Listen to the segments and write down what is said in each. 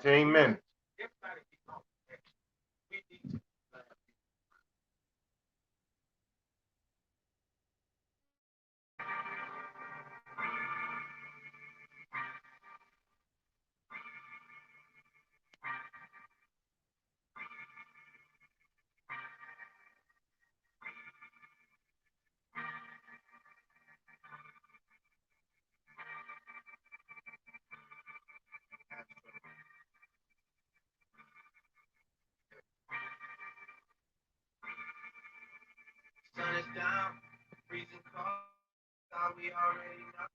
Entertainment. Sun is down, freezing cold. Thought we already know.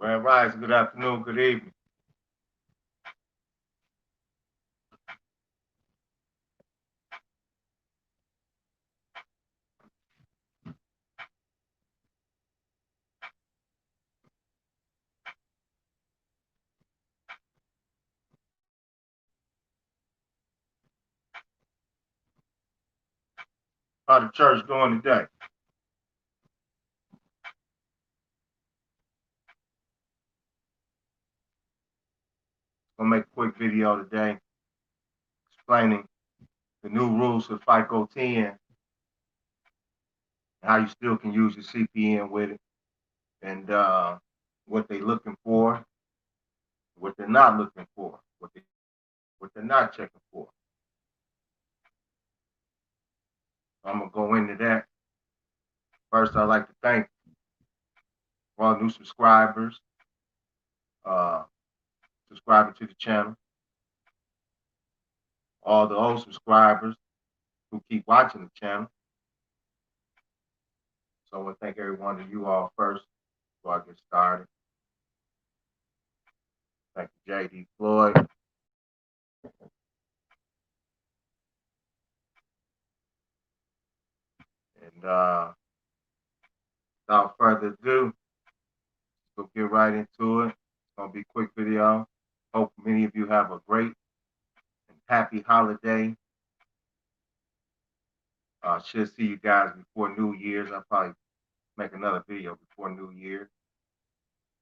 Grand Rise, good afternoon, good evening. How the church doing today? Gonna make a quick video today explaining the new rules for FICO 10 and how you still can use your CPN with it, and what they're looking for, what they're not looking for, what they're not checking for. I'm gonna go into that. First, I'd like to thank all new subscribers, uh, subscribing to the channel, all the old subscribers who keep watching the channel. So I want to thank every one of you all first before I get started. Thank you, J.D. Floyd. And without further ado, we'll get right into it. It's going to be a quick video. Hope many of you have a great and happy holiday. Should see you guys before New Year's. I'll probably make another video before New Year.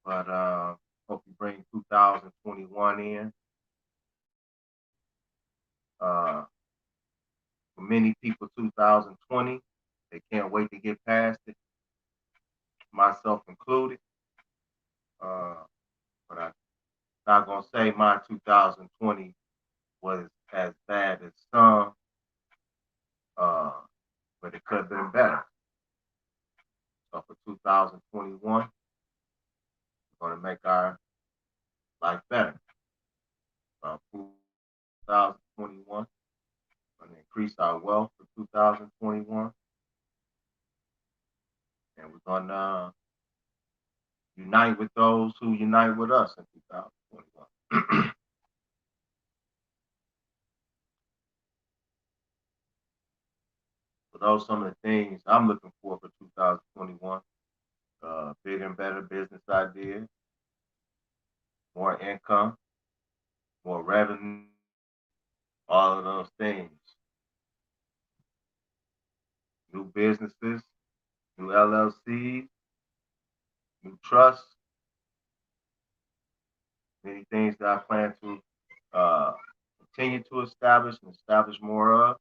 But hope you bring 2021 in. For many people, 2020, they can't wait to get past it, myself included. But I'm not going to say my 2020 was as bad as some, but it could have been better. So for 2021, we're going to make our life better. 2021, we're going to increase our wealth for 2021. And we're going to unite with those who unite with us in 2021. So those are some of the things I'm looking for 2021. Bigger and better business ideas, more income, more revenue, all of those things. New businesses, new LLCs, new trusts, many things that I plan to continue to establish and establish more of.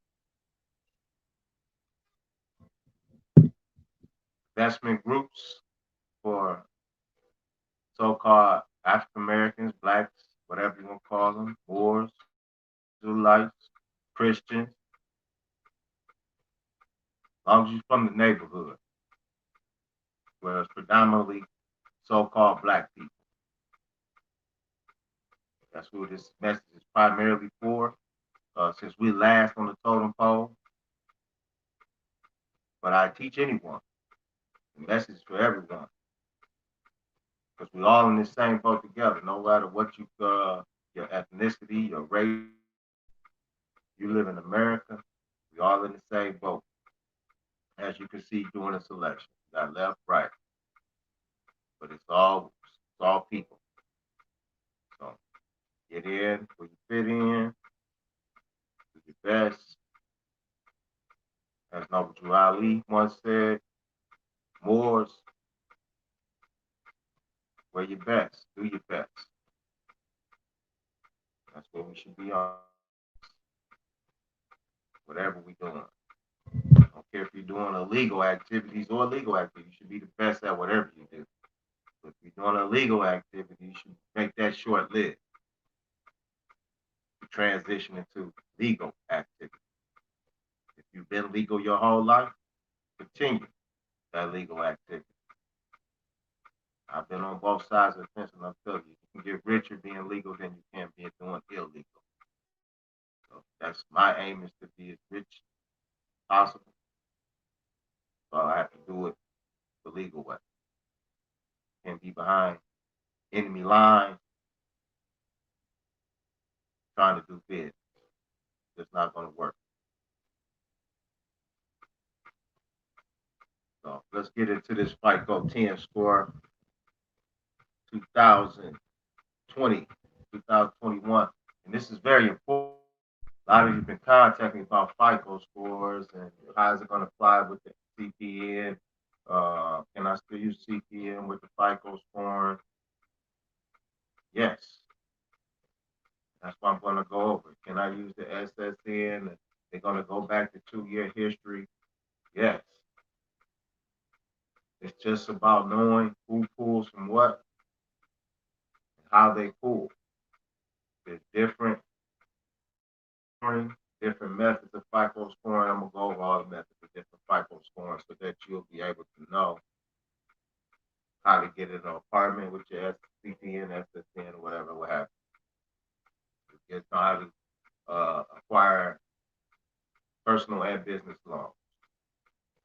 Investment groups for so-called African Americans, blacks, whatever you want to call them, Moors, Israelites, Christians, as long as you're from the neighborhood, where it's predominantly so-called black people. That's who this message is primarily for, since we last on the totem pole. But I teach anyone. The message is for everyone. Because we're all in the same boat together, no matter what your ethnicity, your race. You live in America, we all in the same boat. As you can see during the selection, you got left, right, but it's all people. So get in where you fit in, do your best. As Noble Drew Ali once said, Moors, wear your best, do your best. That's what we should be on. Whatever we're doing. I don't care if you're doing illegal activities or legal activities, you should be the best at whatever you do. But if you're doing illegal activity, you should make that short-lived. Transition into legal activity. If you've been legal your whole life, continue that legal activity. I've been on both sides of the fence, and I'll tell you, you can get richer being legal than you can be doing illegal. So that's my aim, is to be as rich as possible. So I have to do it the legal way. Can't be behind enemy line, trying to do business. It's not going to work. So let's get into this FICO 10 score 2020, 2021. And this is very important. A lot of you have been contacting me about FICO scores and how is it going to apply with the CPN. Can I still use CPN with the FICO scoring? Yes. That's what I'm going to go over. Can I use the SSN? They're going to go back to 2-year history. Yes. It's just about knowing who pulls from what and how they pull. There's different methods of FICO scoring. I'm going to go over all the methods of different FICO scoring so that you'll be able to know how to get in an apartment with your CPN, SSN, or whatever, what have you. Get how to acquire personal and business loans.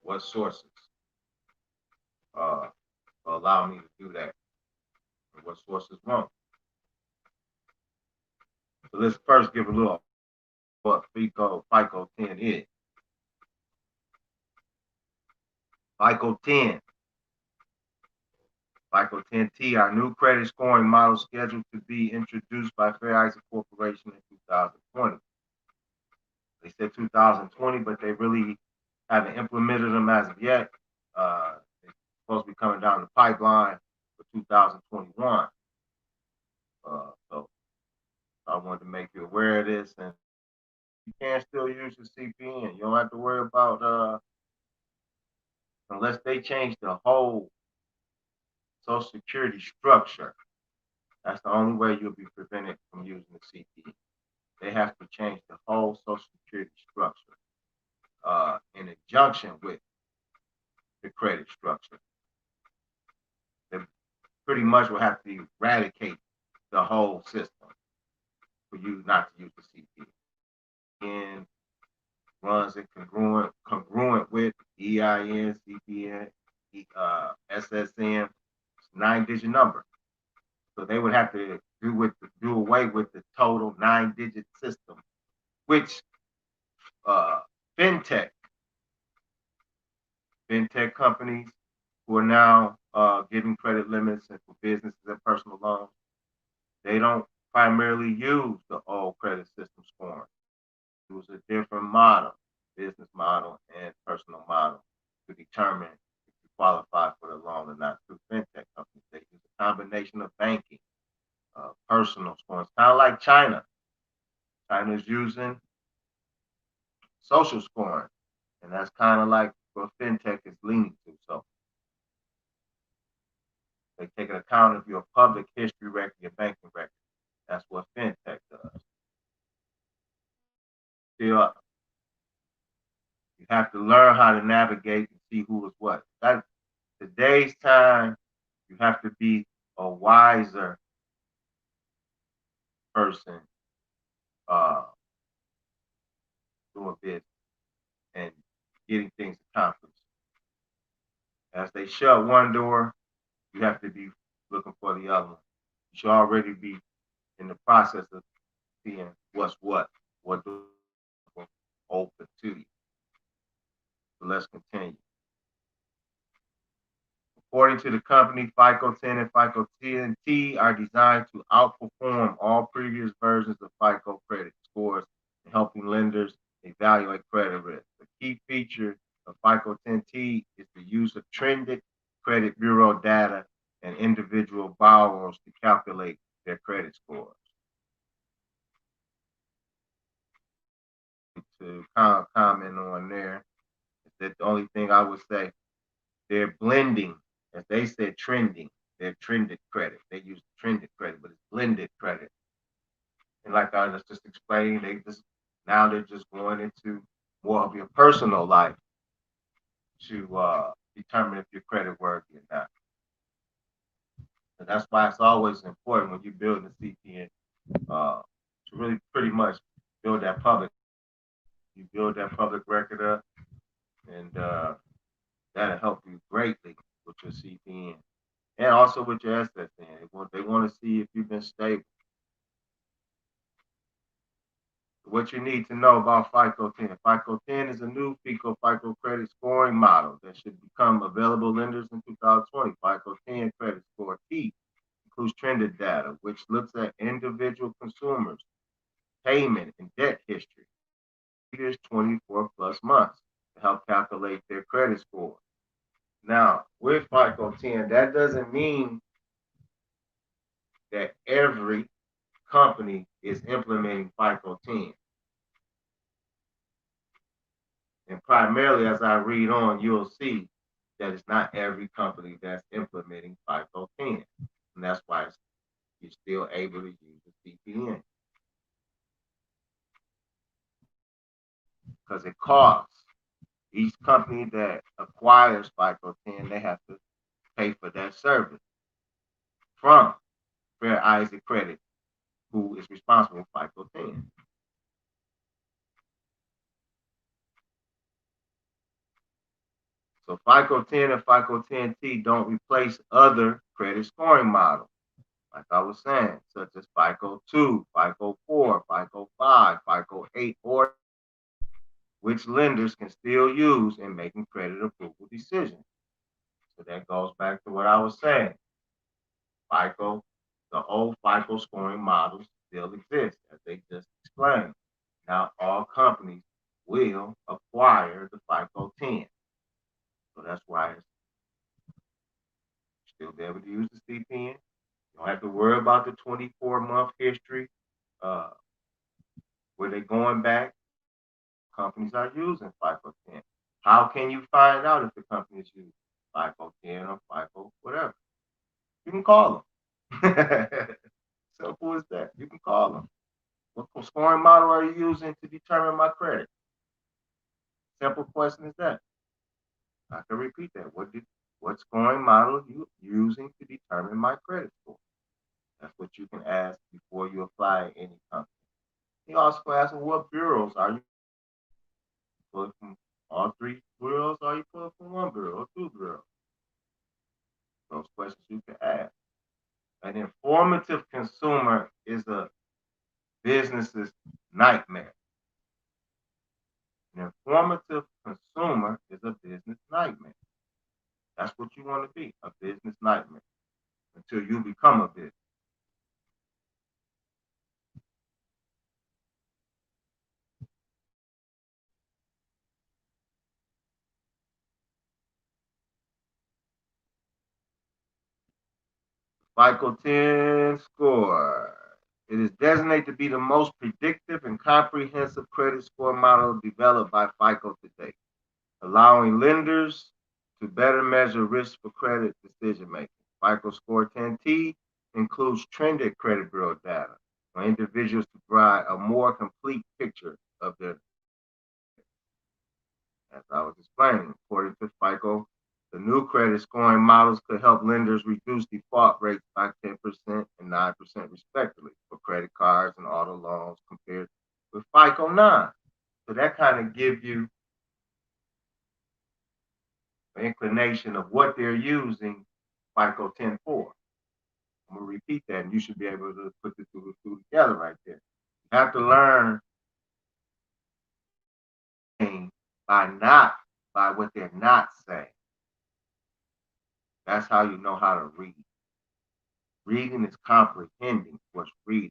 What sources allow me to do that? And what sources won't? So let's first give a little what FICO 10 is. FICO 10. FICO 10T, our new credit scoring model scheduled to be introduced by Fair Isaac Corporation in 2020. They said 2020, but they really haven't implemented them as of yet. They're supposed to be coming down the pipeline for 2021. So I wanted to make you aware of this, and you can still use the CPN. You don't have to worry about unless they change the whole Social Security structure. That's the only way you'll be prevented from using the CPN. They have to change the whole Social Security structure in conjunction with the credit structure. They pretty much will have to eradicate the whole system for you not to use the CPN. And runs it congruent with EIN, CPN, SSN, 9-digit number. So they would have to do away with the total 9-digit system, which fintech companies who are now giving credit limits and for businesses and personal loans, they don't primarily use the old credit system scoring. It was a different model, business model and personal model, to determine if you qualify for the loan or not through fintech companies. They use a combination of banking, personal scoring. It's kind of like China. China's using social scoring, and that's kind of like what fintech is leaning to. So they take an account of your public history record, your banking record. That's what fintech does. Still, you have to learn how to navigate and see who is what. That today's time, you have to be a wiser person doing business and getting things accomplished. As they shut one door, you have to be looking for the other one. You should already be in the process of seeing what's what door open to you. So let's continue. According to the company, FICO 10 and FICO 10T are designed to outperform all previous versions of FICO credit scores in helping lenders evaluate credit risk. The key feature of FICO 10T is the use of trended credit bureau data and individual borrowers to calculate their credit scores. To comment on there, that the only thing I would say, they're blending, as they said, trending. They're trended credit. They use trended credit, but it's blended credit. And like I just explained, they're just going into more of your personal life to determine if you're credit worthy or not. And that's why it's always important when you build a CPN to really pretty much build that public. You build that public record up, and that'll help you greatly with your CPN and also with your assets in. They want to see if you've been stable. What you need to know about FICO 10. FICO 10 is a new FICO credit scoring model that should become available lenders in 2020. FICO 10 credit score T includes trended data, which looks at individual consumers' payment and debt history, previous 24 plus months to help calculate their credit score. Now, with FICO 10, that doesn't mean that every company is implementing FICO 10. And primarily, as I read on, you'll see that it's not every company that's implementing FICO 10. And that's why you're still able to use the CPN. Because it costs. Each company that acquires FICO 10, they have to pay for that service from Fair Isaac Credit, who is responsible for FICO 10. So FICO 10 and FICO 10T don't replace other credit scoring models, like I was saying, such as FICO 2, FICO 4, FICO 5, FICO 8, or which lenders can still use in making credit approval decisions. So that goes back to what I was saying. FICO, the old FICO scoring models still exist, as they just explained. Now, all companies will acquire the FICO 10. So that's why it's still be able to use the CPN. You don't have to worry about the 24-month history where they're going back. Companies are using FICO 10. How can you find out if the company is using FICO 10 or FICO whatever? You can call them. Simple as that. You can call them. What scoring model are you using to determine my credit? Simple question is that. I can repeat that. What scoring model are you using to determine my credit score? That's what you can ask before you apply at any company. You also ask them, what bureaus are you pulling from? All three bureaus, or are you pulling from one bureau or two bureaus? Those questions you can ask. An informative consumer is a business's nightmare. An informative consumer is a business nightmare. That's what you want to be, a business nightmare, until you become a business. FICO 10 score. It is designated to be the most predictive and comprehensive credit score model developed by FICO to date, allowing lenders to better measure risk for credit decision making. FICO Score 10T includes trended credit bureau data for individuals to provide a more complete picture of their. As I was explaining, according to FICO, the new credit scoring models could help lenders reduce default rates by 10% and 9% respectively for credit cards and auto loans compared with FICO 9. So that kind of gives you an inclination of what they're using FICO 10 for. I'm going to repeat that, and you should be able to put the two together right there. You have to learn by what they're not saying. That's how you know how to read. Reading is comprehending what's written,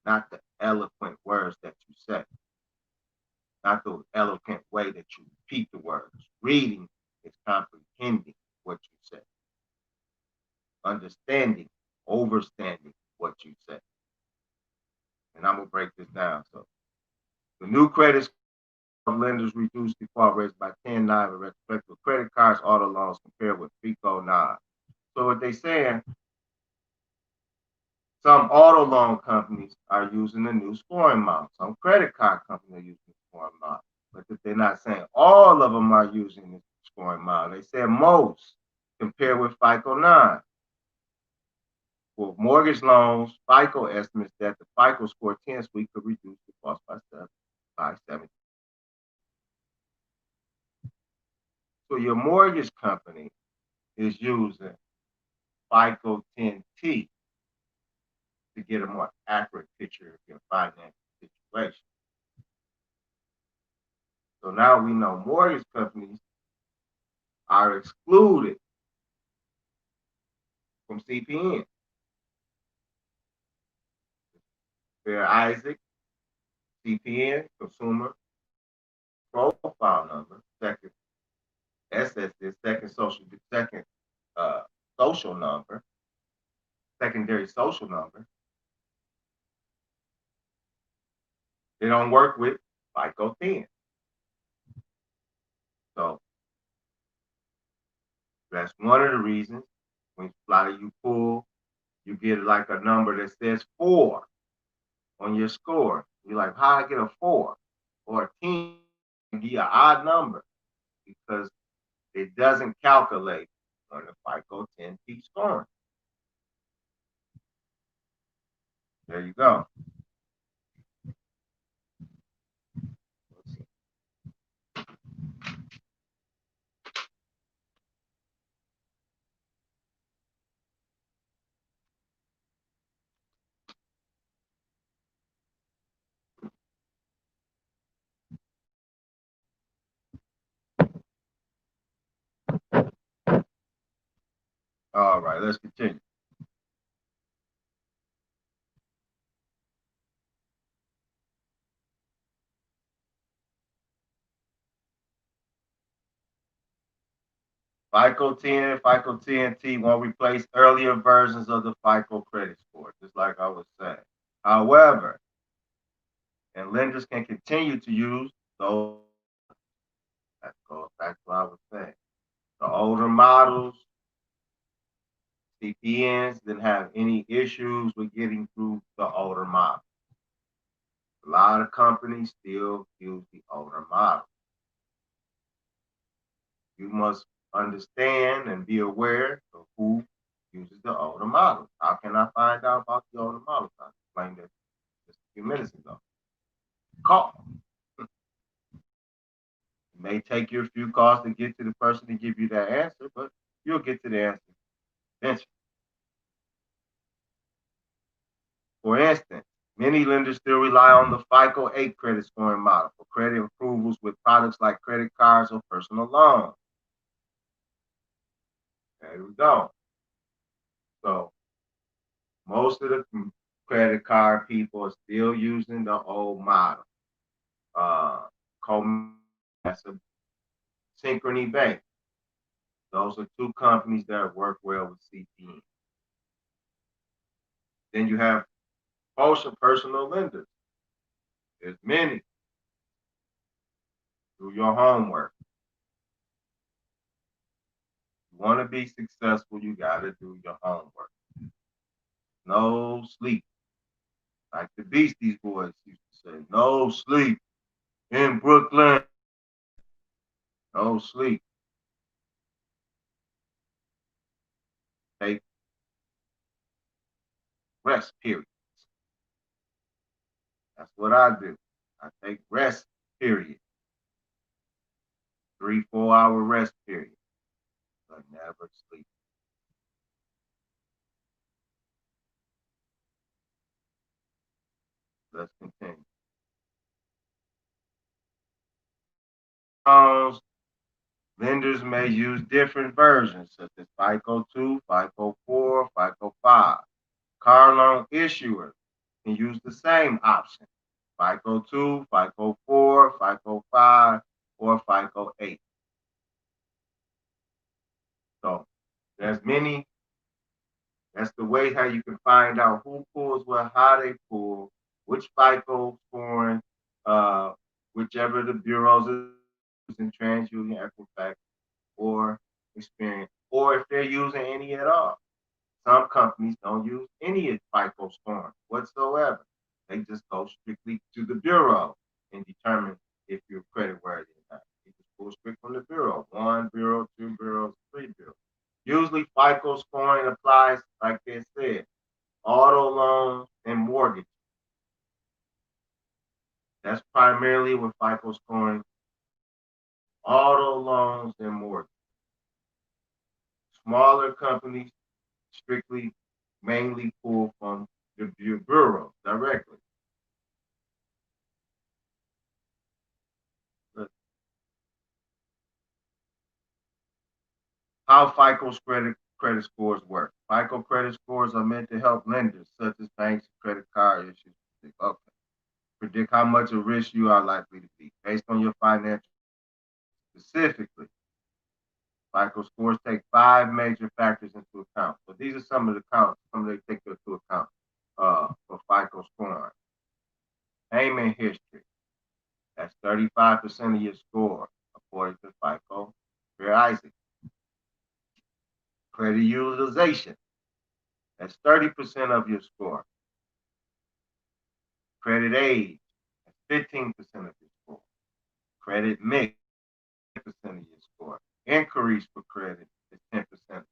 not the eloquent words that you say, not the eloquent way that you repeat the words. Reading is comprehending what you say, understanding, overstanding what you say. And I'm going to break this down. So the new credit lenders reduce default rates by 10.9 with respect to credit cards, auto loans compared with FICO 9. So what they're saying, some auto loan companies are using the new scoring model. Some credit card companies are using the scoring model. But they're not saying all of them are using the scoring model. They said most compared with FICO 9. For mortgage loans, FICO estimates that the FICO Score 10 suite could reduce the cost by 7. So your mortgage company is using FICO 10T to get a more accurate picture of your financial situation. So now we know mortgage companies are excluded from CPN. Fair Isaac, CPN, Consumer Profile Number, second SSS, social number, secondary social number. They don't work with FICO 10. So that's one of the reasons when a lot of you pull, you get like a number that says 4 on your score. You're like, how I get a 4 or a 10? Be an odd number because it doesn't calculate on the FICO 10T scoring. There you go. All right, let's continue. FICO 10, FICO 10T won't replace earlier versions of the FICO credit score, just like I was saying. However, and lenders can continue to use those, that goes back to what I was saying. The older models, CPNs didn't have any issues with getting through the older model. A lot of companies still use the older model. You must understand and be aware of who uses the older model. How can I find out about the older model? I explained that just a few minutes ago. Call. It may take you a few calls to get to the person to give you that answer, but you'll get to the answer eventually. For instance, many lenders still rely on the FICO 8 credit scoring model for credit approvals with products like credit cards or personal loans. There we go. So most of the credit card people are still using the old model. That's a Synchrony Bank. Those are two companies that work well with CPN. Then you have personal lenders. There's many. Do your homework. You want to be successful, you got to do your homework. No sleep. Like the Beastie Boys used to say, no sleep in Brooklyn. No sleep. Take rest periods. That's what I do. I take rest period. 3-4 hour rest period. But never sleep. Let's continue. Lenders may use different versions such as FICO 2, FICO 4, FICO 5. Car loan issuers can use the same option. FICO 2, FICO 4, FICO 5, or FICO 8. So there's many. That's the way how you can find out who pulls what, how they pull, which FICO scoring, whichever the bureaus are using, TransUnion, Equifax, or Experian, or if they're using any at all. Some companies don't use any FICO scoring whatsoever. They just go strictly to the bureau and determine if you're credit worthy or not. You just pull straight from the bureau. 1 bureau, 2 bureaus, 3 bureaus. Usually FICO scoring applies, like they said, auto loans and mortgage. That's primarily what FICO scoring, auto loans and mortgage. Smaller companies strictly, mainly pulled from the bureau directly. How FICO's credit scores work. FICO credit scores are meant to help lenders, such as banks and credit card issues, predict how much of risk you are likely to be based on your financial. Specifically, FICO scores take five major factors into account. So these are some of the counts, some they take into account for FICO scoring. Payment history. That's 35% of your score, according to FICO. Fair Isaac. Credit utilization. That's 30% of your score. Credit age. That's 15% of your score. Credit mix. 10% of your score. Inquiries for credit is 10%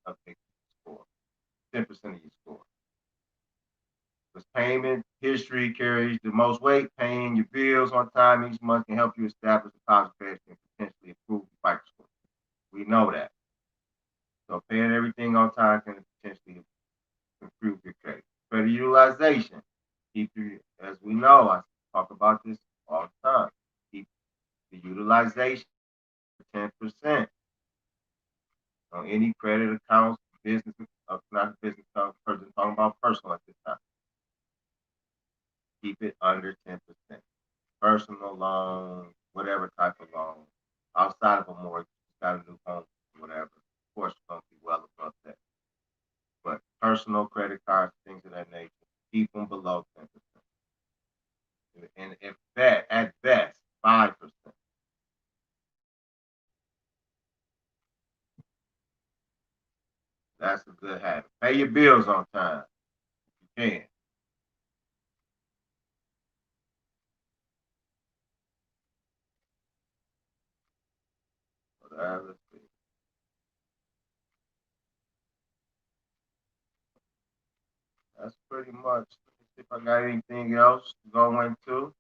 of your score. 10% of your score. Because payment history carries the most weight. Paying your bills on time each month can help you establish a positive credit and potentially improve your FICO score. We know that. So paying everything on time can potentially improve your credit. Credit utilization. Keep your, as we know, I talk about this all the time. Keep the utilization 10% on any credit accounts, business, not business accounts, person talking about personal at this time. Keep it under 10%. Personal loan, whatever type of loan, outside of a mortgage, got a new home, whatever. Of course, it's going to be well above that. But personal credit cards, things of that nature, keep them below 10%. And if that, at best, 5%. That's a good habit. Pay your bills on time if you can. Let's see. That's pretty much. Let me see if I got anything else to go into.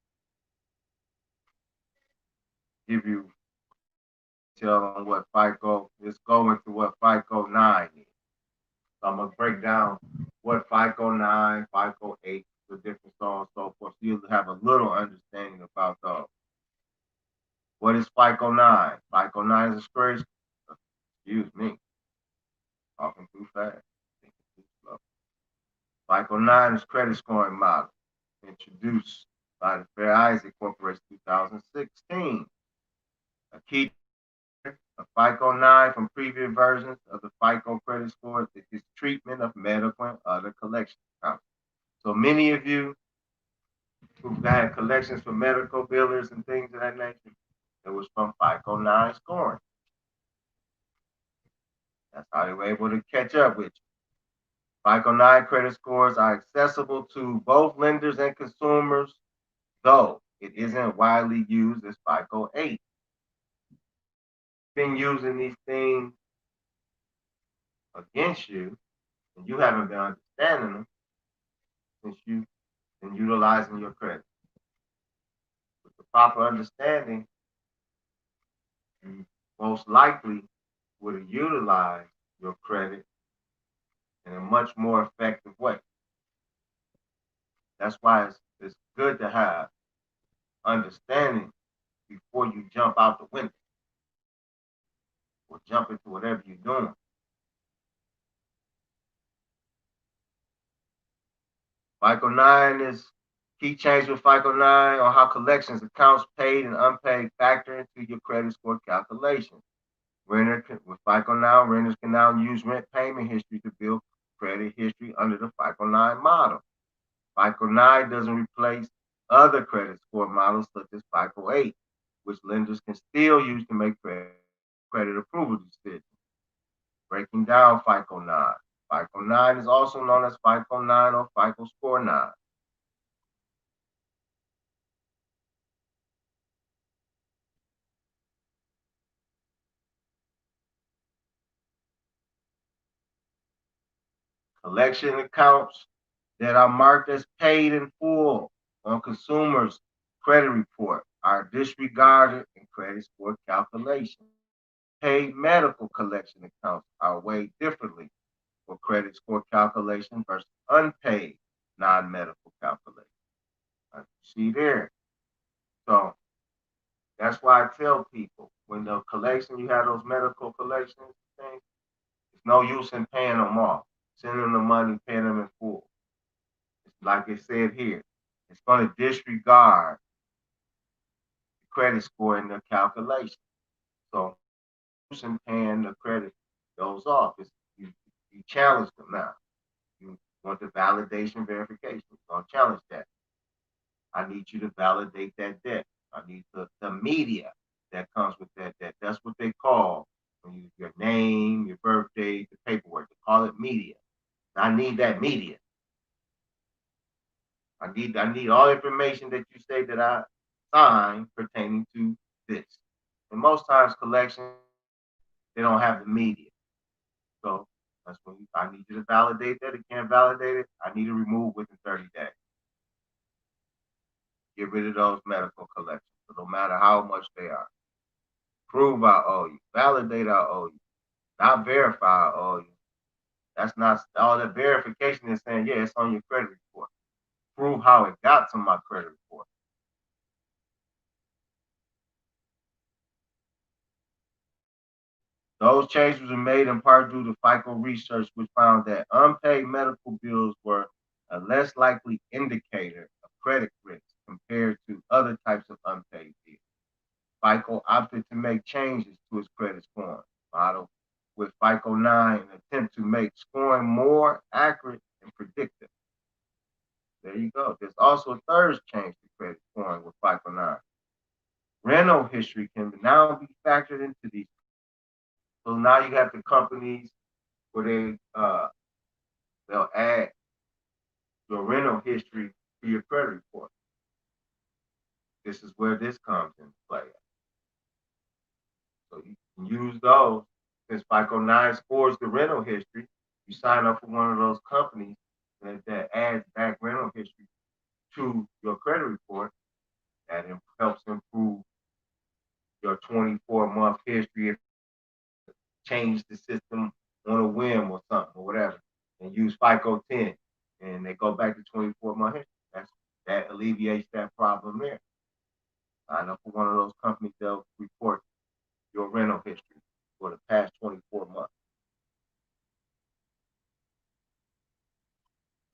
Give you detail on what FICO. Let's go into what FICO 9 is. So I'm gonna break down what FICO 9, FICO 8, the different so on and so forth. So you'll have a little understanding about those. What is FICO 9? FICO 9 is a score. Excuse me, talking too fast. Thinking too slow. FICO 9 is credit scoring model introduced by the Fair Isaac Corporation 2016. A key of FICO 9 from previous versions of the FICO credit score is its treatment of medical and other collection accounts. So many of you who've had collections for medical billers and things of that nature, it was from FICO 9 scoring. That's how they were able to catch up with you. FICO 9 credit scores are accessible to both lenders and consumers, though it isn't widely used as FICO 8. Been using these things against you, and you haven't been understanding them since you've been utilizing your credit. With the proper understanding, you most likely would have utilized your credit in a much more effective way. That's why it's good to have understanding before you jump out the window or jump into whatever you're doing. FICO 9 is key change with FICO 9 on how collections, accounts paid and unpaid factor into your credit score calculation. With FICO 9, renters can now use rent payment history to build credit history under the FICO 9 model. FICO 9 doesn't replace other credit score models such as FICO 8, which lenders can still use to make credit approval decisions. Breaking down FICO 9. FICO 9 is also known as FICO 9 or FICO Score 9. Collection accounts that are marked as paid in full on consumers' credit report are disregarded in credit score calculation. Paid medical collection accounts are weighed differently for credit score calculation versus unpaid non-medical calculation. See there. So that's why I tell people when the collection, you have those medical collections things, it's no use in paying them off. Send them the money, paying them in full. It's like it said here. It's going to disregard the credit score in the calculation. So and paying the credit goes off. You challenge them now. You want the validation verification. You're going to challenge that. I need you to validate that debt. I need the media that comes with that debt. That's what they call when you, your name, your birthday, the paperwork. They call it media. I need that media. I need all information that you say that I signed pertaining to this. And most times collections, they don't have the media. So that's when I need you to validate that. If you can't validate it, I need to remove within 30 days. Get rid of those medical collections. So no matter how much they are. Prove I owe you. Validate I owe you. Not verify I owe you. That's not all that verification is saying, yeah, it's on your credit report. Prove how it got to my credit report. Those changes were made in part due to FICO research, which found that unpaid medical bills were a less likely indicator of credit risk compared to other types of unpaid bills. FICO opted to make changes to its credit scoring model with FICO 9 an attempt to make scoring more accurate and predictive. There you go. There's also a third change to credit scoring with FICO 9. Rental history can now be factored into these. So now you got the companies where they'll add your rental history to your credit report. This is where this comes into play. So you can use those. Since FICO 9 scores the rental history, you sign up for one of those companies that adds back rental history to your credit report. That helps improve your 24-month history. If change the system on a whim or something or whatever, and use FICO 10, and they go back to 24-month history. That alleviates that problem there. Sign up for one of those companies, they'll report your rental history for the past 24 months.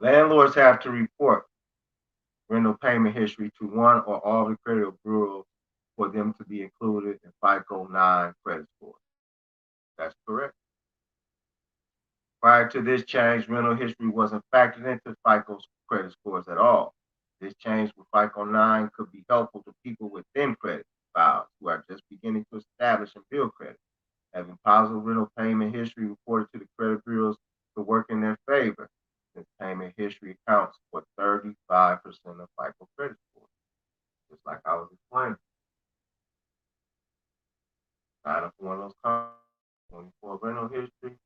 Landlords have to report rental payment history to one or all the credit bureaus for them to be included in FICO 9 credit score. That's correct. Prior to this change, rental history wasn't factored into FICO's credit scores at all. This change with FICO 9 could be helpful to people with thin credit files who are just beginning to establish and build credit. Having positive rental payment history reported to the credit bureaus could work in their favor, since payment history accounts for 35% of FICO credit scores. Just like I was explaining. Sign up for one of those companies, 24 rental history,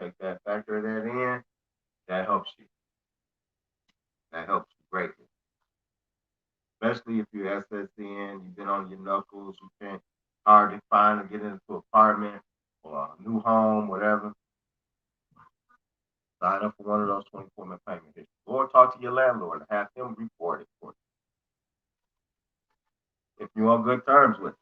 take that, factor that in, that helps you. That helps you greatly. Especially if you're SSN, you've been on your knuckles, you can't hard to find or get into an apartment or a new home, whatever. Sign up for one of those 24-month payment history. Or talk to your landlord and have him report it for you. If you're on good terms with it.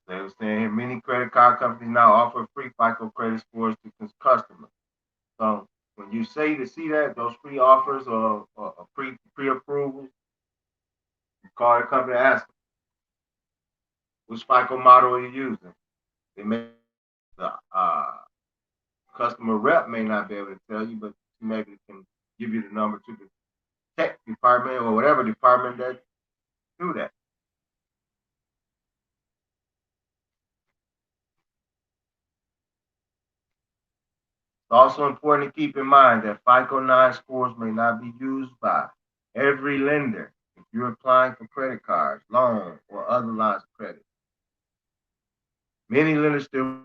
They were saying here, many credit card companies now offer free FICO credit scores to customers. So when you see that, those free offers or pre-approvals, you call the company and ask them, which FICO model are you using? They may, the customer rep may not be able to tell you, but maybe can give you the number to the tech department or whatever department that do that. It's also important to keep in mind that FICO 9 scores may not be used by every lender if you're applying for credit cards, loans, or other lines of credit. Many lenders still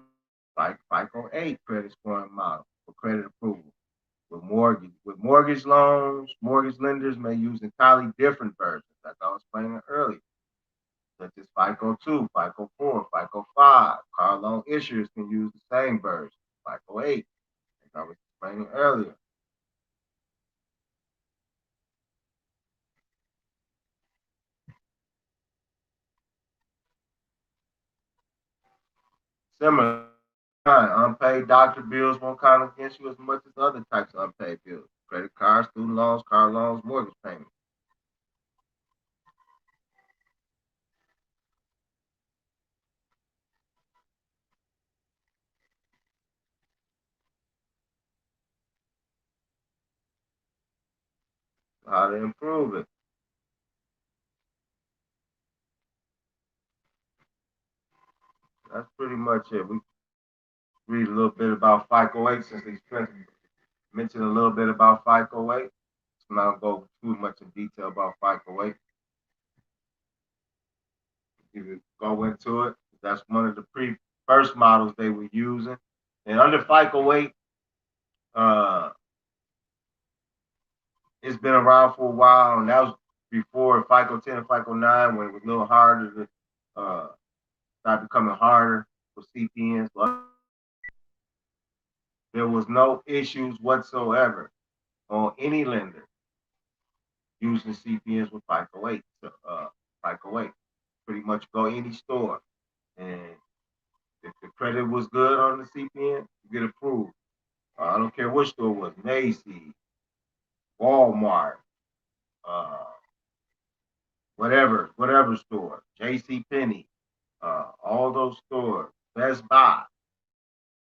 like FICO 8 credit scoring model for for credit approval. With mortgage loans, mortgage lenders may use entirely different versions, like I was explaining earlier, such as FICO 2, FICO 4, FICO 5. Car loan issuers can use the same version, FICO 8, like I was explaining earlier. Similar, unpaid doctor bills won't count against you as much as other types of unpaid bills. Credit cards, student loans, car loans, mortgage payments. How to improve it. That's pretty much it. We read a little bit about FICO 8 since they mentioned a little bit about FICO 8. So I'm not going to go too much in detail about FICO 8. If you go into it, that's one of the first models they were using. And under FICO 8, uh, it's been around for a while, and that was before FICO 10 and FICO 9, when it was a little harder to start becoming harder for CPNs. But there was no issues whatsoever on any lender using CPNs with FICO 8. FICO 8. Pretty much go any store, and if the credit was good on the CPN, you get approved. I don't care which store it was, Macy's, Walmart, uh, whatever store, J.C. Penney, all those stores, Best Buy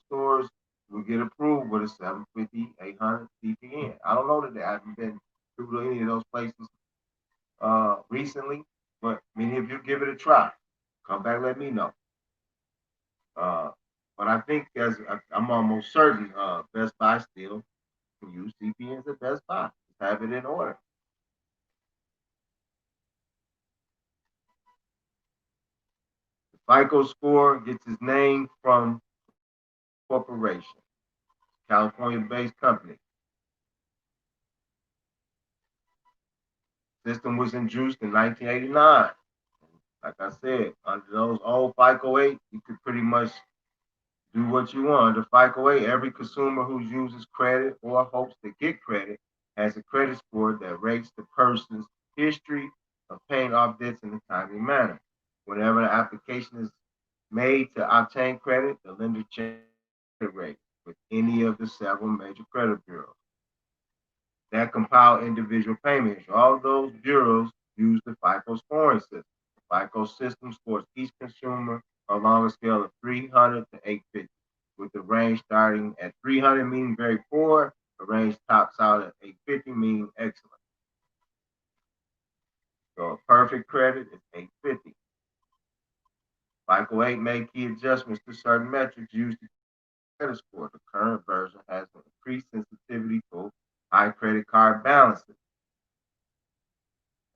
stores will get approved with a 750, 800 CPN. I don't know today. I haven't been through any of those places recently, but many of you give it a try. Come back, let me know. Uh, but I think I'm almost certain Best Buy still can use CPNs at Best Buy. Just have it in order. The FICO score gets its name from corporation, California-based company. System was introduced in 1989. Like I said, under those old FICO 8, you could pretty much do what you want. Under FICO 8, every consumer who uses credit or hopes to get credit has a credit score that rates the person's history of paying off debts in a timely manner. Whenever an application is made to obtain credit, the lender checks the rate with any of the several major credit bureaus that compile individual payments. All those bureaus use the FICO scoring system. The FICO system scores each consumer along a scale of 300 to 850, with the range starting at 300 meaning very poor, the range tops out at 850 meaning excellent. So a perfect credit is 850. FICO 8 made key adjustments to certain metrics used to credit score. The current version has an increased sensitivity to high credit card balances.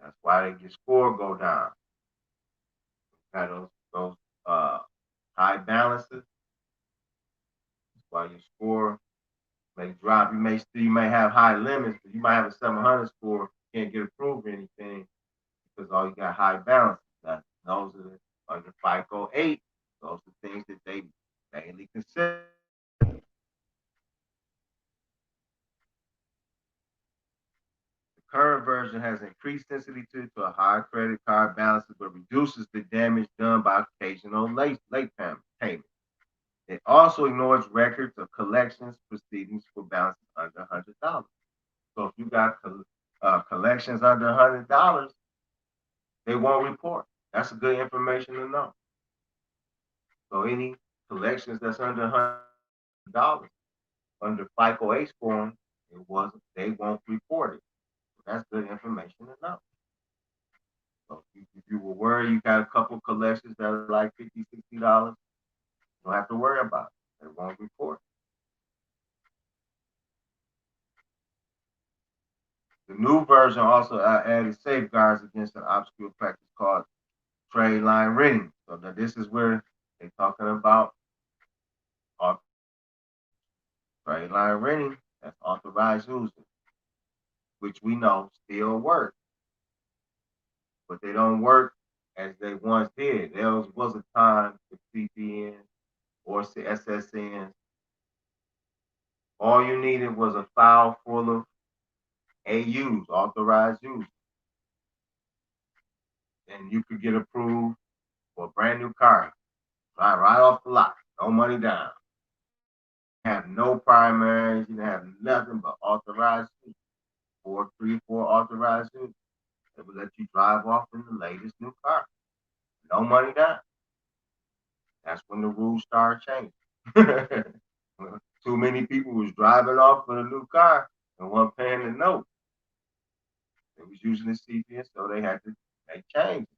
That's why your score go down. Got those high balances. That's why your score may drop. You may have high limits, but you might have a 700 score. You can't get approved or anything because all you got high balances. Those are under FICO 8. Those are things that they mainly consider. Current version has increased sensitivity to a high credit card balances, but reduces the damage done by occasional late payments. It also ignores records of collections proceedings for balances under $100. So if you got collections under $100, they won't report. That's a good information to know. So any collections that's under $100 under FICO 8 scoring, they won't report it. That's good information to know. So if you were worried you got a couple collections that are like $50, $60, you don't have to worry about it. They won't report. The new version also added safeguards against an obscure practice called trade line renting. So that this is where they're talking about Straight line renting, that's authorized users, which we know still work, but they don't work as they once did. There was a time with CPNs or SSNs. All you needed was a file full of AUs, authorized users, and you could get approved for a brand new car. Right off the lot, no money down. You have no primaries, you have nothing but authorized users. 4 authorized users. They would let you drive off in the latest new car. No money down. That's when the rules started changing. Too many people was driving off with a new car and weren't paying the note. They was using the CPS, so they had to make changes.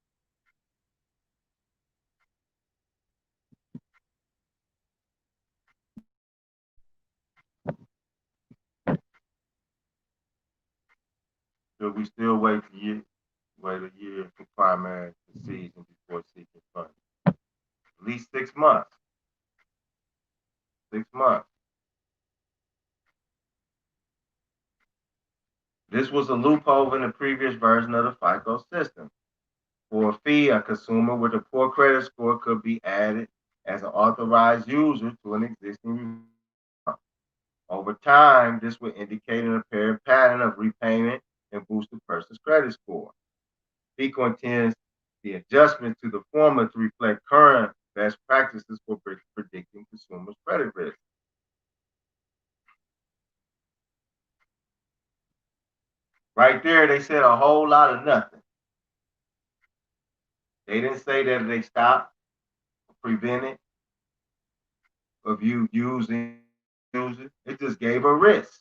So we still wait a year for primary season before seeking funding. At least 6 months. 6 months. This was a loophole in the previous version of the FICO system. For a fee, a consumer with a poor credit score could be added as an authorized user to an existing account. Over time, this would indicate an apparent pattern of repayment and boost the person's credit score. Fico intends the adjustment to the formula to reflect current best practices for predicting consumers' credit risk. Right there, they said a whole lot of nothing. They didn't say that they stopped, prevented of you using it. It just gave a risk.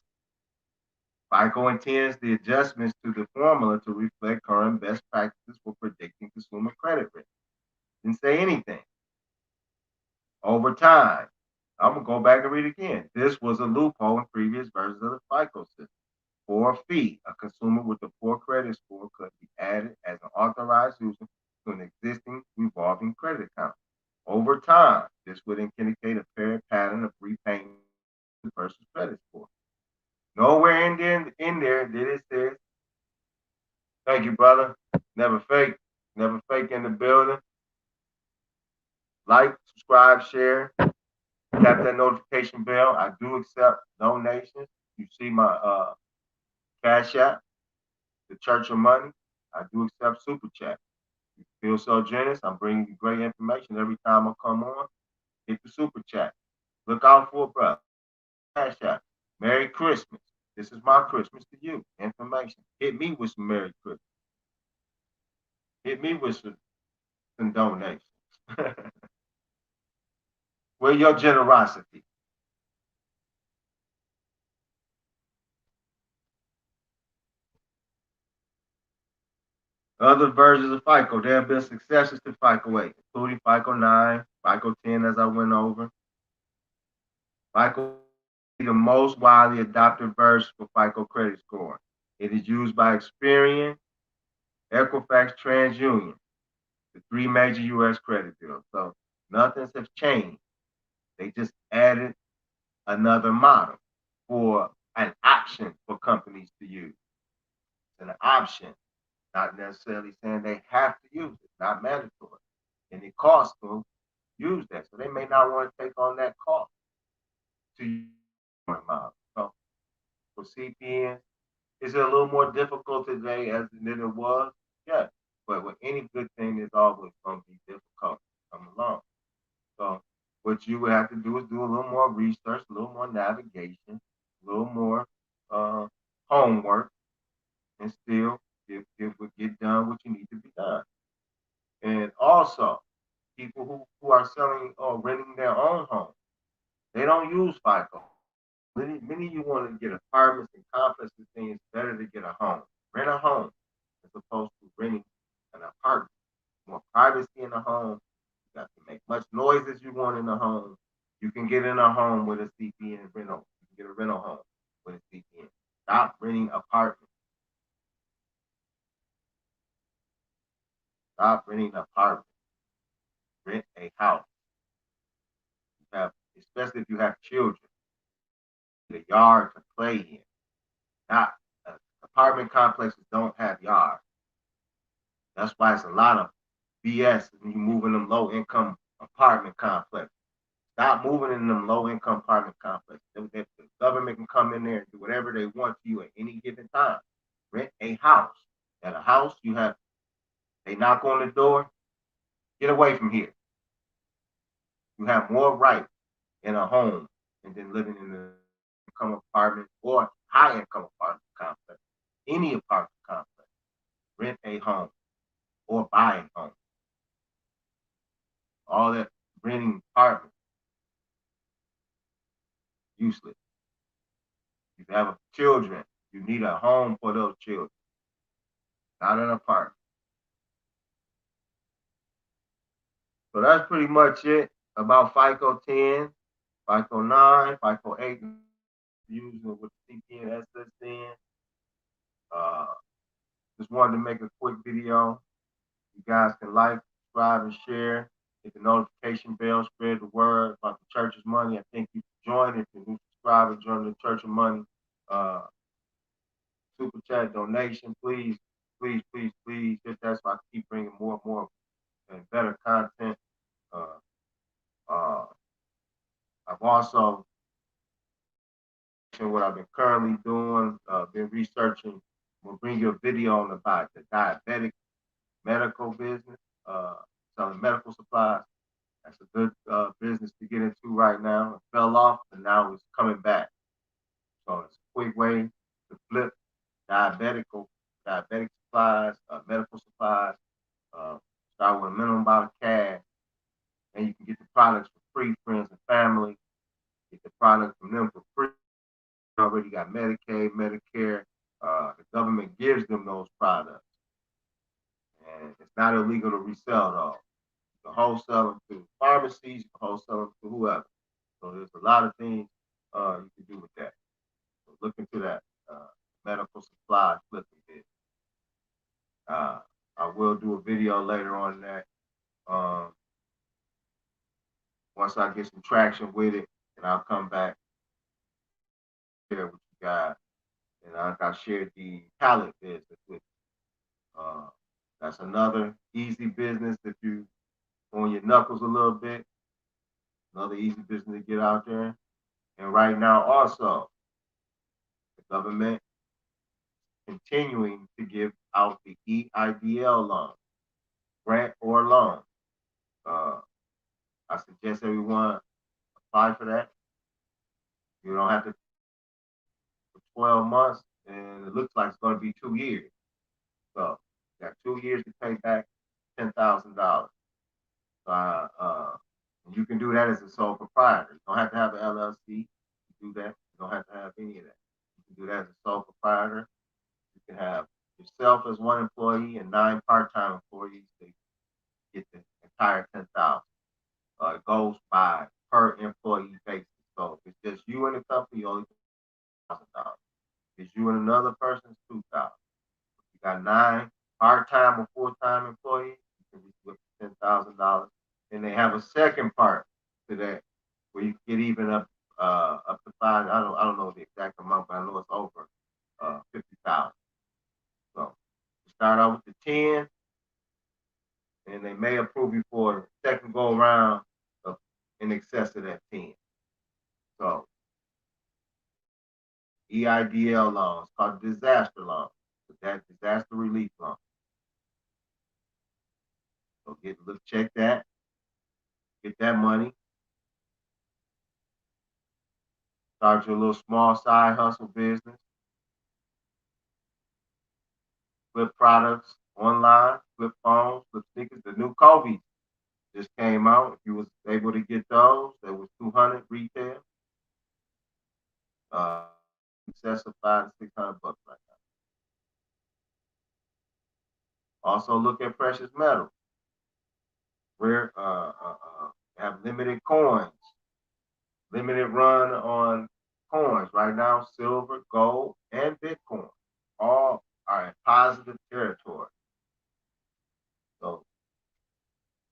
FICO intends the adjustments to the formula to reflect current best practices for predicting consumer credit risk. Didn't say anything. Over time, I'm going to go back and read again. This was a loophole in previous versions of the FICO system. For a fee, a consumer with a poor credit score could be added as an authorized user to an existing revolving credit account. Over time, this would indicate a fair pattern of repayment versus credit score. Nowhere in there did it say, thank you, brother. Never fake. Never fake in the building. Like, subscribe, share. Tap that notification bell. I do accept donations. You see my Cash App, the Church of Money. I do accept super chat. You feel so generous. I'm bringing you great information every time I come on. Hit the super chat. Look out for it, brother. Cash App. Merry Christmas. This is my Christmas to you. Information. Hit me with some Merry Christmas. Hit me with some donations. Where your generosity? Other versions of FICO, there have been successors to FICO 8, including FICO 9, FICO 10, as I went over. FICO is the most widely adopted version for FICO credit scoring. It is used by Experian, Equifax, TransUnion, the three major U.S. credit bureaus. So nothing has changed. They just added another model for an option for companies to use. It's an option, not necessarily saying they have to use it, not mandatory. And it costs them use that. So they may not want to take on that cost to use the model. So for CPN, is it a little more difficult today than it was? Yeah. But with any good thing, there's always going to be difficult to come along. So what you would have to do is do a little more research, a little more navigation, a little more homework, and still get done what you need to be done. And also, people who are selling or renting their own home, they don't use FICO. Many of you want to get apartments and complexes things. Better to get a home. Rent a home as opposed to renting an apartment. More privacy in the home. You got to make much noise as you want in the home. You can get in a home with a CPN rental. You can get a rental home with a CPN. Stop renting apartments. Stop renting apartments. Rent a house. Especially if you have children. The yard to play in. Not apartment complexes don't have yards. That's why it's a lot of BS when you move in them low income apartment complexes. Stop moving in them low income apartment complexes. The government can come in there and do whatever they want to you at any given time. Rent a house. At a house, you have they knock on the door. Get away from here. You have more rights in a home than living in an income apartment or high income apartment complex. Any apartment complex. Rent a home or buy a home. All that renting apartment, useless. If you have children, you need a home for those children, not an apartment. So that's pretty much it about FICO 10, FICO 9, FICO 8, using it with the CPN SSN. Just wanted to make a quick video. You guys can like, subscribe, and share. Hit the notification bell, spread the word about the Church's Money. I think you can join if you're a new subscriber, join the Church of Money super chat donation. Please, please, please, please. Just that's why I keep bringing more and more and better content. Uh, I've also what I've been currently doing, been researching. We'll bring you a video on about the diabetic medical business, selling medical supplies. That's a good business to get into right now. It fell off, and now it's coming back. So it's a quick way to flip diabetic supplies, medical supplies. Start with a minimum amount of cash, and you can get the products for free, friends and family. Get the products from them for free. You already got Medicaid, Medicare. The government gives them those products, and it's not illegal to resell those. You can wholesale them to pharmacies, you can wholesale them to whoever. So there's a lot of things you can do with that. So look into that medical supply flipping business. I will do a video later on that. Once I get some traction with it, and I'll come back share with you guys. And I shared the pallet business with you. That's another easy business if you on your knuckles a little bit. Another easy business to get out there. And right now, also, the government continuing to give out the EIDL loan, grant or loan. I suggest everyone apply for that. You don't have to for 12 months, and it looks like it's going to be 2 years. So you got 2 years to pay back $10,000. You can do that as a sole proprietor. You don't have to have an LLC to do that. You don't have to have any of that. You can do that as a sole proprietor. You can have yourself as one employee and 9 part-time employees to get the entire $10,000. It goes by per employee basis. So if it's just you in the company, you only $1,000. If it's you and another person, it's $2,000. You got 9 part-time or full-time employees, you can with $10,000. And they have a second part to that where you get even up to 5. I don't know the exact amount, but I know it's over 50,000. So you start out with the 10, and they may approve you for a second go around in excess of that 10. So EIDL loan, it's called disaster loan. That disaster relief loan. So check that, get that money. Start your little small side hustle business. Flip products online, flip phones, flip stickers. The new Kobe just came out. If you was able to get those, there was 200 retail. Excess of $500 to $600 right now. Also look at precious metals. Where have limited coins, limited run on coins right now. Silver, gold, and Bitcoin all are in positive territory. So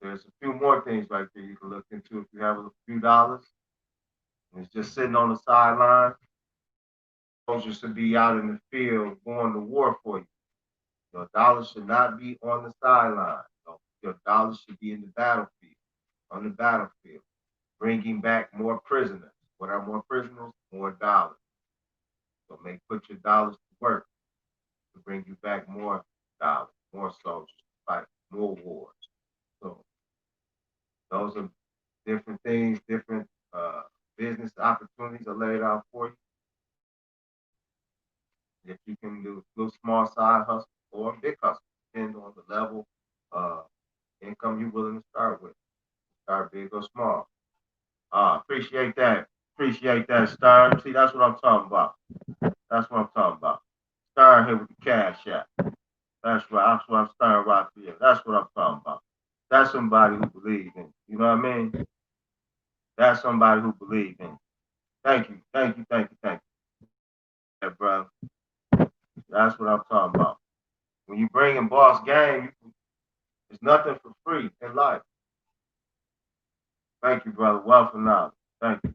there's a few more things right there you can look into if you have a few dollars and it's just sitting on the sideline. Soldiers should be out in the field going to war for you. Your dollars should not be on the sideline. No, your dollars should be in the battlefield, on the battlefield, bringing back more prisoners. What are more prisoners? More dollars. So put your dollars to work to bring you back more dollars, more soldiers to fight, more wars. So those are different things, different business opportunities are laid out for you. If you can do little small side hustle or big hustle, depending on the level of income you're willing to start with. Start big or small. Appreciate that. Appreciate that, Star. See, that's what I'm talking about. That's what I'm talking about. Star here with the cash app. That's right. That's what I'm starting right here. That's what I'm talking about. That's somebody who believes in. You know what I mean? That's somebody who believes in. Thank you. Thank you. Thank you. Thank you. Yeah, bro. That's what I'm talking about. When you bring in boss game, it's nothing for free in life. Thank you, brother. Wealth and knowledge. Thank you.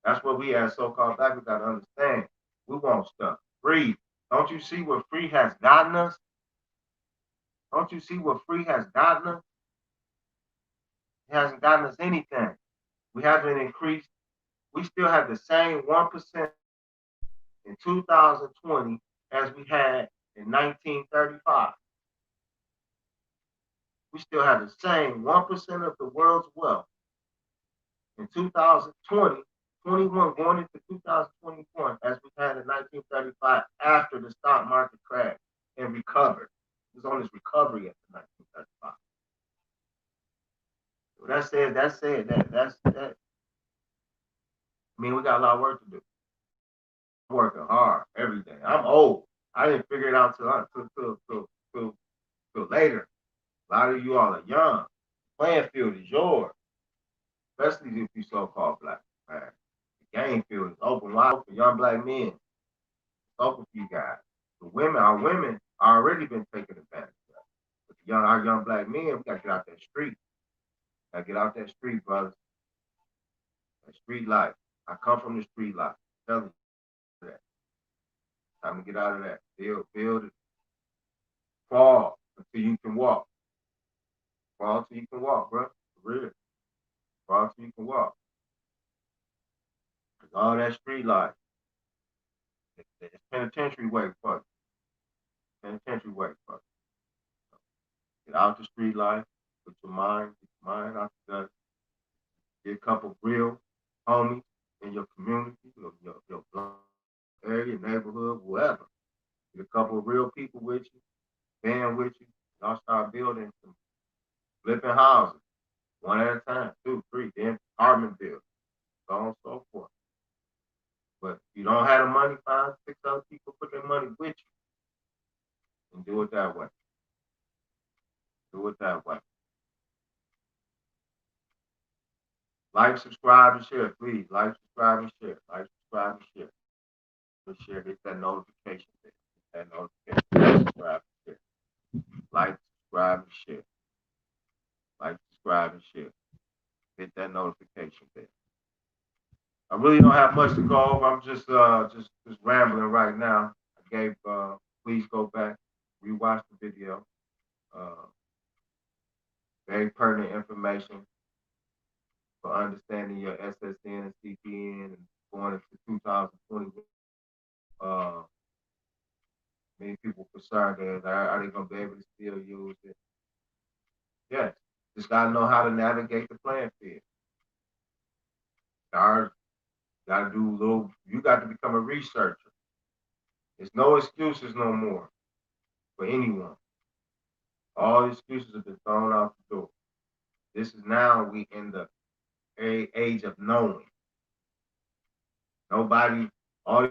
That's what we as so-called black people got to understand. We want stuff free. Don't you see what free has gotten us? Don't you see what free has gotten us? It hasn't gotten us anything. We haven't increased. We still have the same 1% in 2020 as we had in 1935. We still have the same 1% of the world's wealth in 2020, 21 going into 2021 as we had in 1935 after the stock market crashed and recovered. It was on this recovery after 1935. So that's that. I mean, we got a lot of work to do. I'm working hard every day. I'm old. I didn't figure it out till later. A lot of you all are young. The playing field is yours, especially if you so-called black. Man. The game field is open wide open. Young black men, it's open for you guys. Our women already been taken advantage of. But our young black men, we gotta get out that street. Gotta get out that street, brothers. That street life. I come from the street life. Tell you that. Time to get out of that. Build it. Crawl until you can walk. Crawl until you can walk, bro. For real. Crawl until you can walk. Cause all that street life, it's penitentiary way for you. Penitentiary way for you. Get out the street life. Put your mind out the get a couple real homies in your community, your block area, neighborhood, wherever. Get a couple of real people with you, band with you. Y'all start building some flipping houses, one at a time, 2, 3, then apartment buildings, so on and so forth. But if you don't have the money, find 6 other people, put their money with you, and do it that way. Do it that way. Like, subscribe, and share, please. Like, subscribe, and share. Like, subscribe, and share. Share, hit that notification bell. Hit that notification. Subscribe, and share. Like, subscribe, and share. Like, subscribe, and share. Hit that notification bell. I really don't have much to go over. I'm just rambling right now. I gave please go back, rewatch the video. Very pertinent information for understanding your SSN and CPN and going into 2020. Many people concerned that are they going to be able to still use it? Yes, just got to know how to navigate the playing field. Got to do a little. You got to become a researcher. There's no excuses no more for anyone. All excuses have been thrown out the door. This is now we in the age of knowing. Nobody, all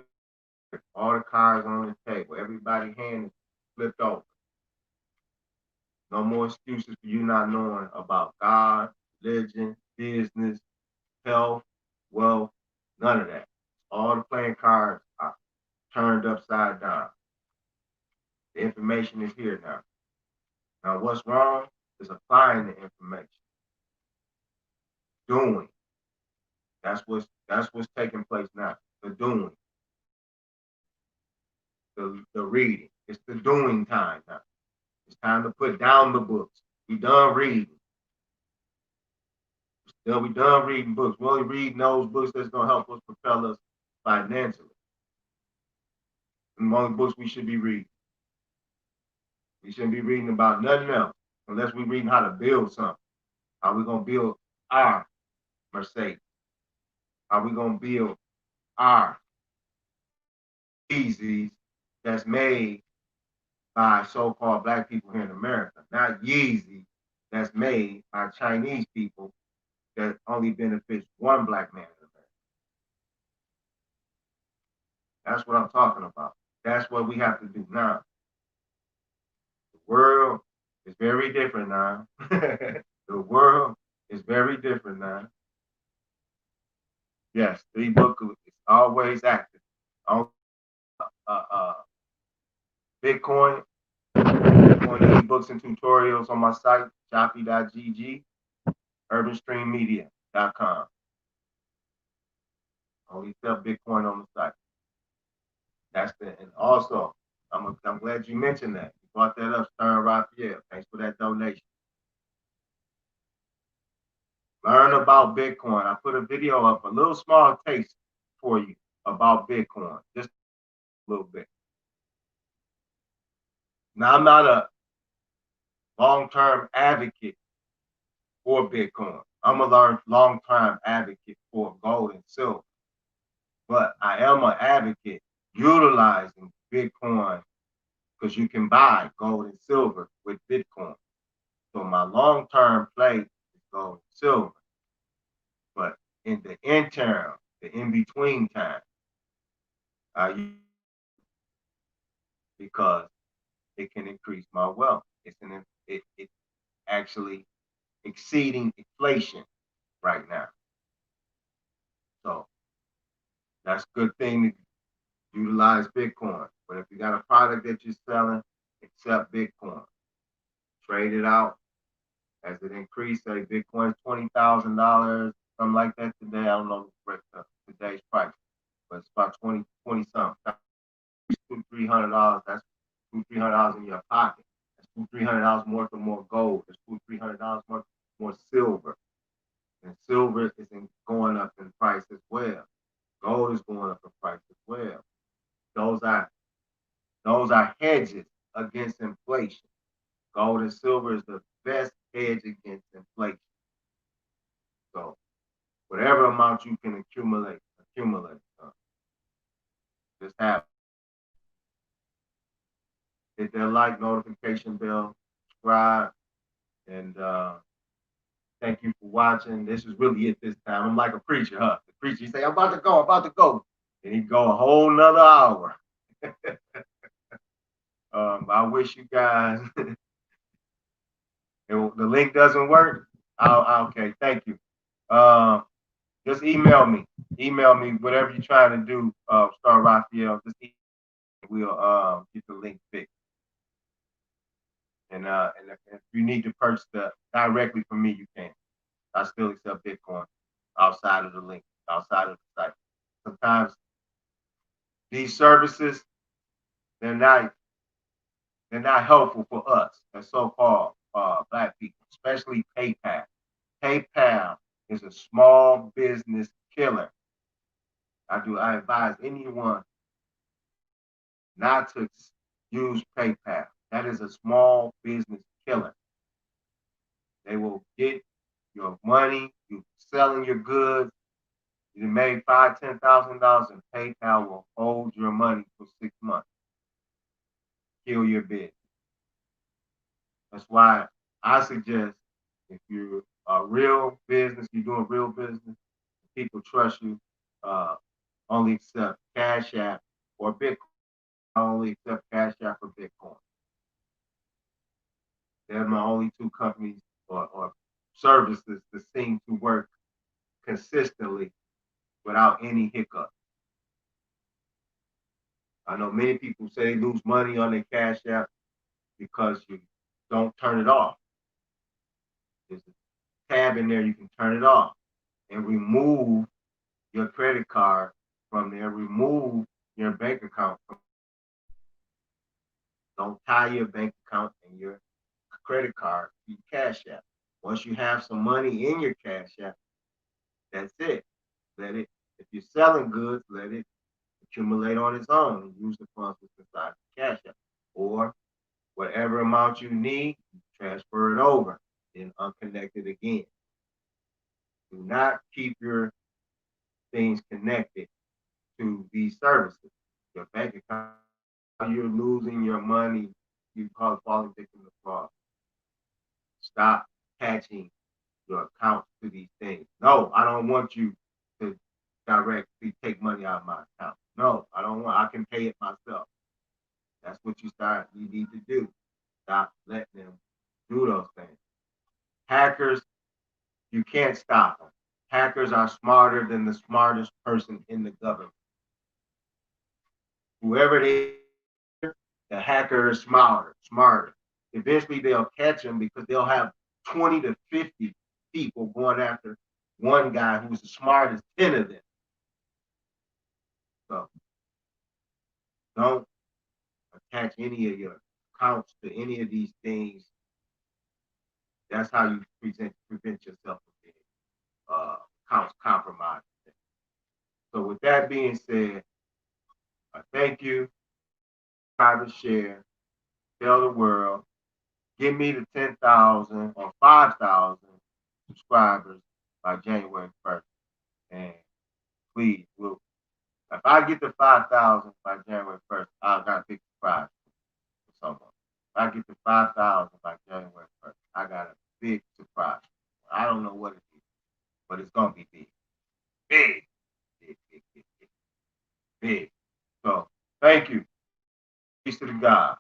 the cards on the table. Everybody's hand is flipped over. No more excuses for you not knowing about God, religion, business, health, wealth, none of that. All the playing cards are turned upside down. The information is here now. Now, what's wrong is applying the information. Doing. That's what's taking place now. The doing. the reading. It's the doing time now. It's time to put down the books. We done reading. We done reading books. We only reading those books that's gonna help us propel us financially. And the only books we should be reading. We shouldn't be reading about nothing else unless we're reading how to build something. How we gonna build our Mercedes? How we gonna build our Yeezys that's made by so-called black people here in America, not Yeezy that's made by Chinese people that only benefits one black man in America. That's what I'm talking about. That's what we have to do now. The world is very different now. The world is very different now. Yes, the ebook is always active. On Bitcoin, on the ebooks and tutorials on my site, choppy.gg, urbanstreammedia.com. Only sell Bitcoin on the site. That's the, and also, I'm glad you mentioned that. You brought that up, Stern Raphael. Thanks for that donation. Learn about Bitcoin. I put a video up, a little small taste for you about Bitcoin, just a little bit. Now, I'm not a long-term advocate for Bitcoin. I'm a long-term advocate for gold and silver. But I am an advocate utilizing Bitcoin because you can buy gold and silver with Bitcoin. So my long-term play is gold and silver. But in the interim, the in-between time, I use because it can increase my wealth. It's actually exceeding inflation right now. So that's a good thing to utilize Bitcoin. But if you got a product that you're selling, accept Bitcoin. Trade it out as it increased. Say Bitcoin's $20,000, something like that today. I don't know today's price, but it's about 20 something. $200-$300. That's $200-$300 in your pocket. That's $200-$300 worth of more gold. That's $200-$300 worth more silver. And silver is going up in price as well. Gold is going up in price as well. Those are hedges against inflation. Gold and silver is the best hedge against inflation. So whatever amount you can accumulate. Just have hit that like, notification bell, subscribe, and thank you for watching. This is really it this time. I'm like a preacher, huh? The preacher, he say, I'm about to go. And he go a whole nother hour. I wish you guys, the link doesn't work. Okay, thank you. Just email me. Whatever you're trying to do, Star Raphael. Just email me. We'll get the link fixed. And if you need to purchase directly from me, you can. I still accept Bitcoin outside of the link, outside of the site. Sometimes these services, they're not helpful for us as so-called black people, especially PayPal. PayPal is a small business killer. I advise anyone not to use PayPal. That is a small business killer. They will get your money, you selling your goods. You made $5,000, $10,000, and PayPal will hold your money for 6 months. Kill your business. That's why I suggest if you're a real business, you're doing real business, people trust you, only accept Cash App or Bitcoin. I only accept Cash App or Bitcoin. They're my only two companies or services that seem to work consistently without any hiccup. I know many people say they lose money on their Cash App because you don't turn it off. There's a tab in there, you can turn it off and remove your credit card from there, remove your bank account. Don't tie your bank account and your credit card to your Cash App. Once you have some money in your Cash App, that's it. Let it, if you're selling goods, let it accumulate on its own and use the funds that's inside the Cash App. Or whatever amount you need, transfer it over, then unconnect it again. Do not keep your things connected to these services. Your bank account, you're losing your money, you call falling victim to fraud. Stop attaching your account to these things. No, I don't want you to directly take money out of my account. No, I don't want, I can pay it myself. That's what you need to do. Stop letting them do those things. Hackers, you can't stop them. Hackers are smarter than the smartest person in the government. Whoever they are, the hacker is smarter. Eventually they'll catch them because they'll have 20 to 50 people going after one guy who's the smartest 10 of them. So don't attach any of your accounts to any of these things. That's how you prevent yourself from being accounts compromised. So with that being said, I thank you. Private share, tell the world, give me the 10,000 or 5,000 subscribers by January 1st. And please, if I get to 5,000 by January 1st, I got a big surprise for someone. If I get to 5,000 by January 1st, I got a big surprise. I don't know what it is, but it's going to be big. Big. Big, big, big, big. Big. So, thank you. Peace to the gods.